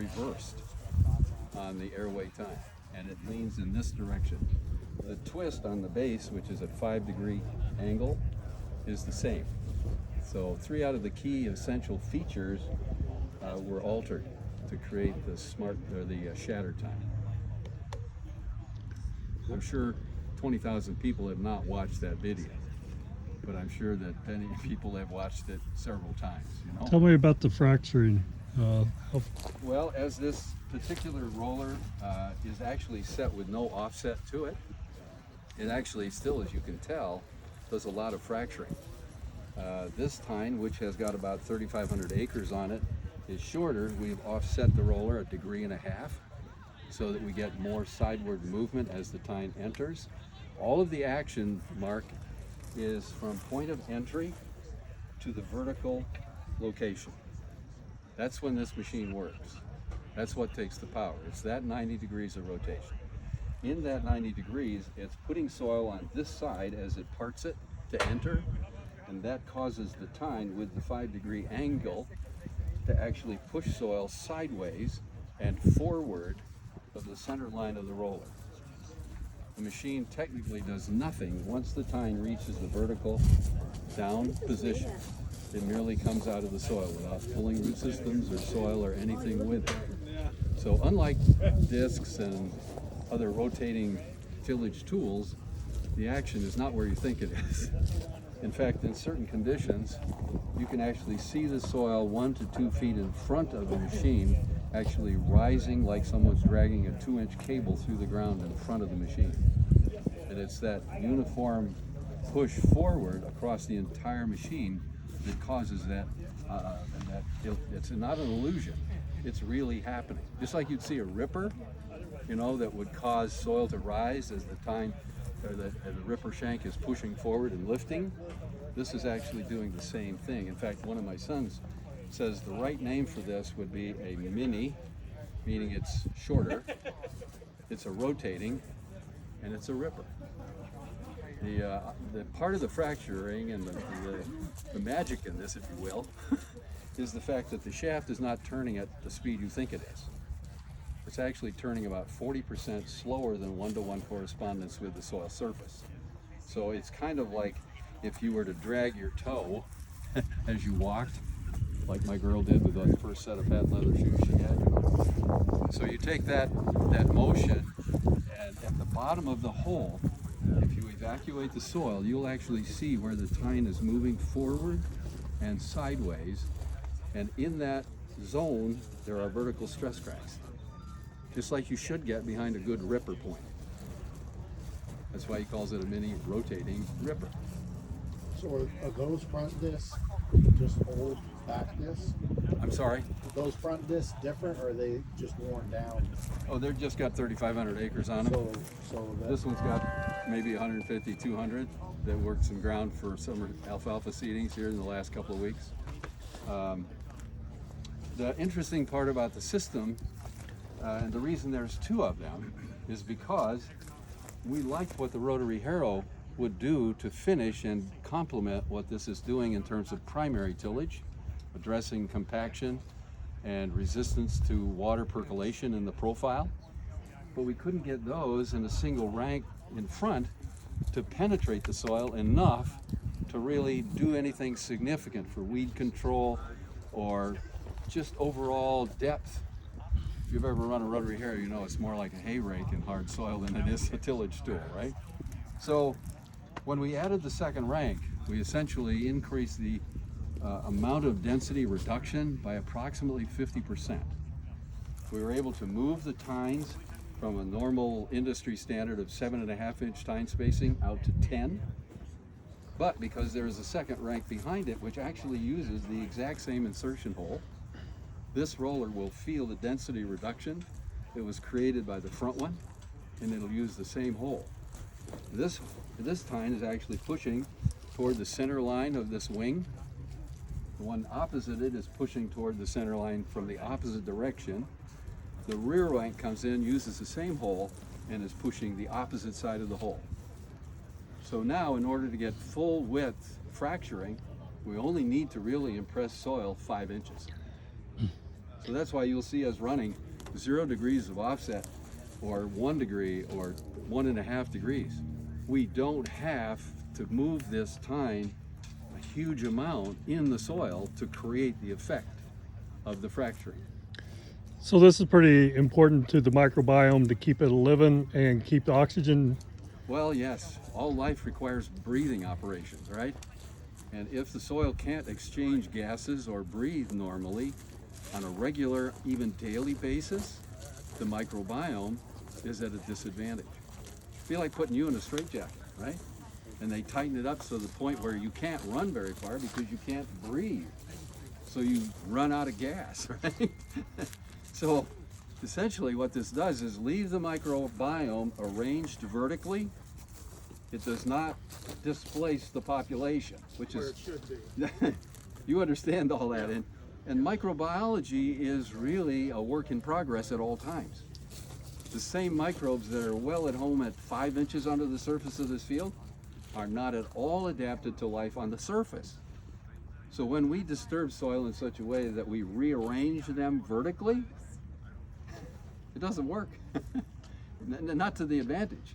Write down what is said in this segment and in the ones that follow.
reversed on the airway time, and it leans in this direction. The twist on the base, which is a 5-degree angle, is the same. So 3 out of the key essential features were altered to create the shatter time. I'm sure 20,000 people have not watched that video, but I'm sure that many people have watched it several times. You know? Tell me about the fracturing. Well, as this particular roller is actually set with no offset to it, it actually still, as you can tell, does a lot of fracturing. This tine, which has got about 3,500 acres on it, is shorter. We've offset the roller 1.5 degrees so that we get more sideward movement as the tine enters. All of the action, Mark, is from point of entry to the vertical location. That's when this machine works. That's what takes the power. It's that 90 degrees of rotation. In that 90 degrees, it's putting soil on this side as it parts it to enter, and that causes the tine with the 5-degree angle to actually push soil sideways and forward of the center line of the roller. The machine technically does nothing once the tine reaches the vertical down position. It merely comes out of the soil without pulling root systems or soil or anything with it. So unlike discs and other rotating tillage tools, the action is not where you think it is. In fact, in certain conditions, you can actually see the soil 1 to 2 feet in front of the machine actually rising like someone's dragging a 2-inch cable through the ground in front of the machine. And it's that uniform push forward across the entire machine that causes that, it's not an illusion, it's really happening. Just like you'd see a ripper, you know, that would cause soil to rise as the tine, or the ripper shank is pushing forward and lifting. This is actually doing the same thing. In fact, one of my sons says the right name for this would be a mini, meaning it's shorter, it's a rotating, and it's a ripper. The part of the fracturing and the magic in this, if you will, is the fact that the shaft is not turning at the speed you think it is. It's actually turning about 40% slower than 1-to-1 correspondence with the soil surface. So it's kind of like if you were to drag your toe as you walked, like my girl did with the first set of patent leather shoes she had. You know? So you take that motion, and at the bottom of the hole, if you evacuate the soil, you'll actually see where the tine is moving forward and sideways, and in that zone there are vertical stress cracks, just like you should get behind a good ripper point. That's why he calls it a mini rotating ripper. So are those front discs just old back discs? I'm sorry? Are those front discs different, or are they just worn down? Oh, they've just got 3,500 acres on them. So This one's got maybe 150, 200 that worked some ground for summer alfalfa seedings here in the last couple of weeks. The interesting part about the system, and the reason there's 2 of them, is because we liked what the rotary harrow would do to finish and complement what this is doing in terms of primary tillage, addressing compaction and resistance to water percolation in the profile. But we couldn't get those in a single rank in front to penetrate the soil enough to really do anything significant for weed control or just overall depth. If you've ever run a rotary harrow, you know it's more like a hay rake in hard soil than it is a tillage tool, right? So when we added the second rank, we essentially increased the amount of density reduction by approximately 50%. We were able to move the tines from a normal industry standard of 7.5-inch tine spacing out to 10. But because there is a second rank behind it, which actually uses the exact same insertion hole, this roller will feel the density reduction that was created by the front one, and it'll use the same hole. This tine is actually pushing toward the center line of this wing. The one opposite it is pushing toward the center line from the opposite direction. The rear rank comes in, uses the same hole, and is pushing the opposite side of the hole. So now, in order to get full width fracturing, we only need to really impress soil 5 inches. So that's why you'll see us running 0 degrees of offset or 1 degree or 1.5 degrees. We don't have to move this tine a huge amount in the soil to create the effect of the fracturing. So this is pretty important to the microbiome to keep it living and keep the oxygen. Well, yes, all life requires breathing operations, right? And if the soil can't exchange gases or breathe normally on a regular, even daily basis, the microbiome is at a disadvantage. Feel like putting you in a straitjacket, right? And they tighten it up to the point where you can't run very far because you can't breathe. So you run out of gas, right? So essentially what this does is leave the microbiome arranged vertically. It does not displace the population, which Where is, it should be. you understand all that. And microbiology is really a work in progress at all times. The same microbes that are well at home at 5 inches under the surface of this field are not at all adapted to life on the surface. So when we disturb soil in such a way that we rearrange them vertically, it doesn't work. Not to the advantage.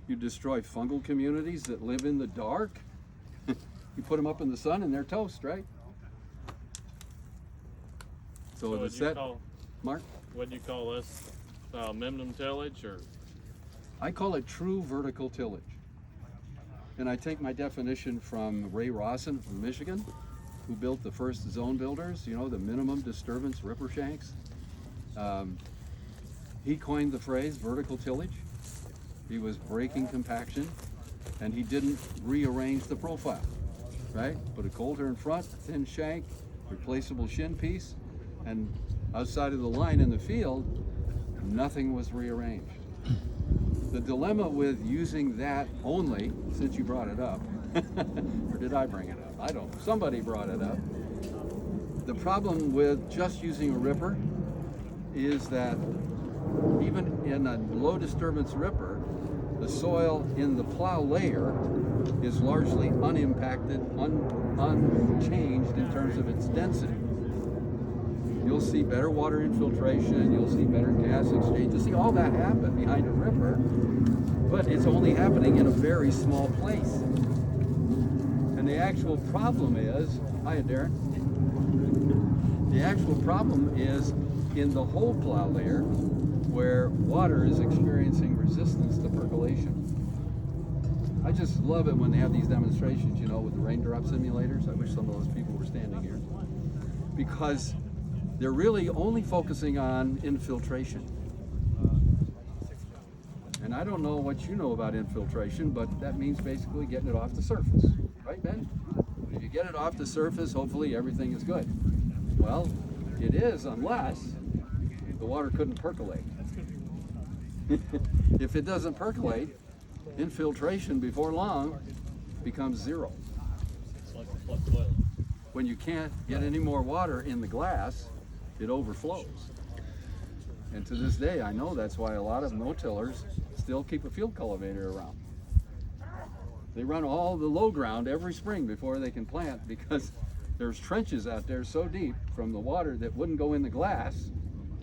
You destroy fungal communities that live in the dark. You put them up in the sun and they're toast, right? So the set, Mark? What do you call this? Minimum tillage, or? I call it true vertical tillage. And I take my definition from Ray Rawson from Michigan, who built the first zone builders, you know, the minimum disturbance ripper shanks. He coined the phrase vertical tillage. He was breaking compaction, and he didn't rearrange the profile, right? Put a coulter in front, thin shank, replaceable shin piece, and outside of the line in the field, nothing was rearranged. The dilemma with using that only, since you brought it up, or did I bring it up? I don't know. Somebody brought it up. The problem with just using a ripper is that even in a low disturbance ripper, the soil in the plow layer is largely unimpacted, unchanged in terms of its density. You'll see better water infiltration, you'll see better gas exchange, you'll see all that happen behind a ripper, but it's only happening in a very small place. And the actual problem is, hiya Darren, the actual problem is in the whole plow layer where water is experiencing resistance to percolation. I just love it when they have these demonstrations, you know, with the raindrop simulators. I wish some of those people were standing here. Because they're really only focusing on infiltration. And I don't know what you know about infiltration, but that means basically getting it off the surface. Right, Ben? If you get it off the surface, hopefully everything is good. Well, it is unless the water couldn't percolate. If it doesn't percolate, infiltration before long becomes zero. It's like a flood toilet. When you can't get any more water in the glass, it overflows. And to this day, I know that's why a lot of no-tillers still keep a field cultivator around. They run all the low ground every spring before they can plant because there's trenches out there so deep from the water that wouldn't go in the glass.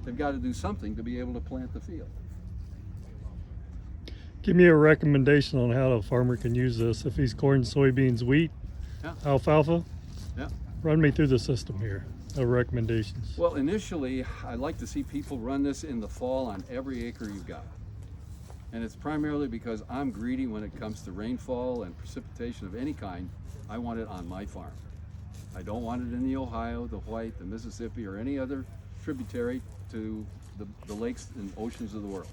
They've got to do something to be able to plant the field. Give me a recommendation on how the farmer can use this. If he's corn, soybeans, wheat, Yeah. alfalfa, Yeah. run me through the system here of recommendations. Well, initially, I like to see people run this in the fall on every acre you've got. And it's primarily because I'm greedy when it comes to rainfall and precipitation of any kind. I want it on my farm. I don't want it in the Ohio, the White, the Mississippi, or any other tributary to the lakes and oceans of the world.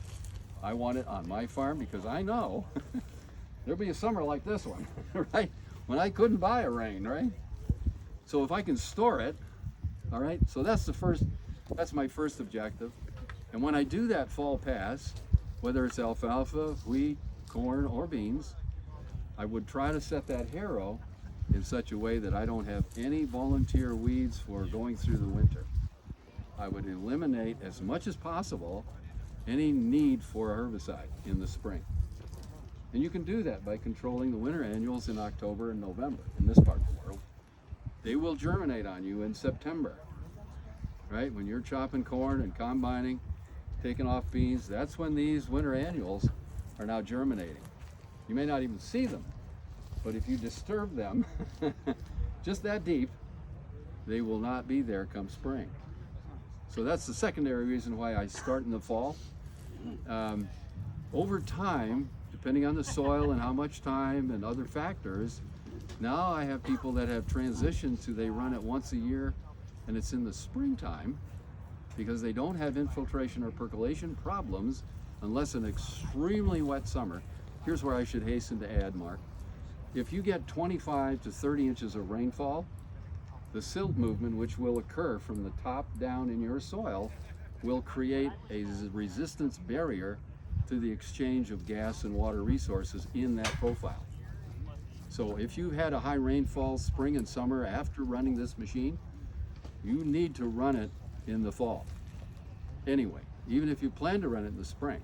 I want it on my farm because I know there'll be a summer like this one, right? When I couldn't buy a rain, right? So if I can store it, all right, so that's my first objective. And when I do that fall pass, whether it's alfalfa, wheat, corn, or beans, I would try to set that harrow in such a way that I don't have any volunteer weeds for going through the winter. I would eliminate as much as possible any need for a herbicide in the spring. And you can do that by controlling the winter annuals in October and November in this part of the world. They will germinate on you in September. right? When you're chopping corn and combining, taking off beans, that's when these winter annuals are now germinating. You may not even see them, but if you disturb them just that deep, they will not be there come spring. So that's the secondary reason why I start in the fall. Over time, depending on the soil and how much time and other factors, now I have people that have transitioned to they run it once a year, and it's in the springtime because they don't have infiltration or percolation problems unless an extremely wet summer. Here's where I should hasten to add, Mark. If you get 25 to 30 inches of rainfall, the silt movement, which will occur from the top down in your soil, will create a resistance barrier to the exchange of gas and water resources in that profile. So if you had a high rainfall spring and summer after running this machine, you need to run it in the fall. Anyway, even if you plan to run it in the spring.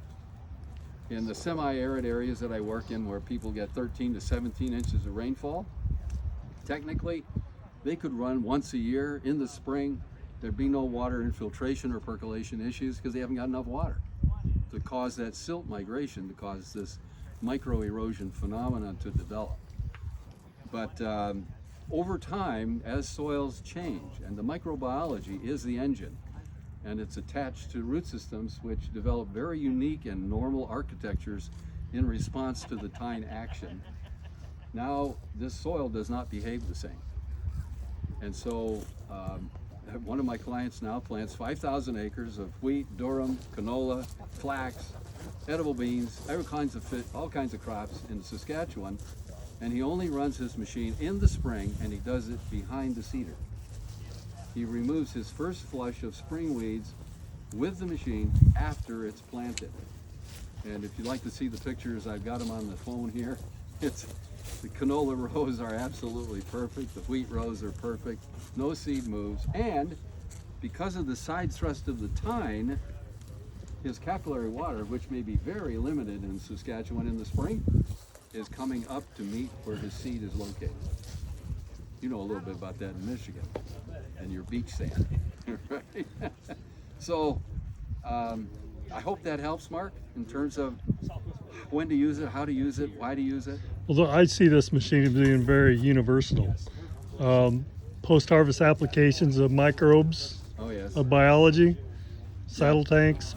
In the semi-arid areas that I work in where people get 13 to 17 inches of rainfall, technically they could run once a year in the spring. There'd be no water infiltration or percolation issues because they haven't got enough water to cause that silt migration, to cause this micro-erosion phenomenon to develop. But over time, as soils change, and the microbiology is the engine, and it's attached to root systems which develop very unique and normal architectures in response to the tine action. Now, this soil does not behave the same. And so, one of my clients now plants 5,000 acres of wheat, durum, canola, flax, edible beans, all kinds of crops in Saskatchewan, and he only runs his machine in the spring, and he does it behind the cedar. He removes his first flush of spring weeds with the machine after it's planted. And if you'd like to see the pictures, I've got them on the phone here. The canola rows are absolutely perfect. The wheat rows are perfect. No seed moves. And because of the side thrust of the tine, his capillary water, which may be very limited in Saskatchewan in the spring, is coming up to meet where his seed is located. You know a little bit about that in Michigan and your beach sand, right? So I hope that helps, Mark, in terms of when to use it, how to use it, why to use it. Although I see this machine as being very universal. Post-harvest applications of microbes, Oh, yes. of biology, saddle tanks.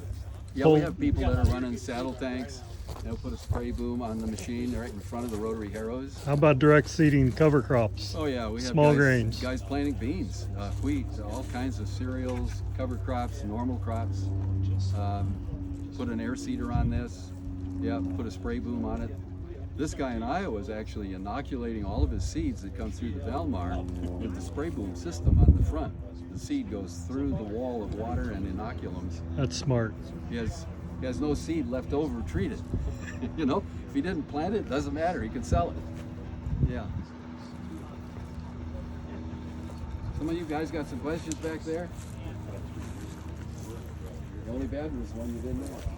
Yeah, we have people that are running saddle tanks. They'll put a spray boom on the machine right in front of the rotary harrows. How about direct seeding cover crops? Oh yeah, we have small grains. Guys planting beans, wheat, all kinds of cereals, cover crops, normal crops. Put an air seeder on this. Yeah, put a spray boom on it. This guy in Iowa is actually inoculating all of his seeds that come through the Valmar with the spray boom system on the front. The seed goes through the wall of water and inoculums. That's smart. He has no seed left over treated. You know, if he didn't plant it, doesn't matter. He can sell it. Yeah. Some of you guys got some questions back there? The only bad one is one you didn't know.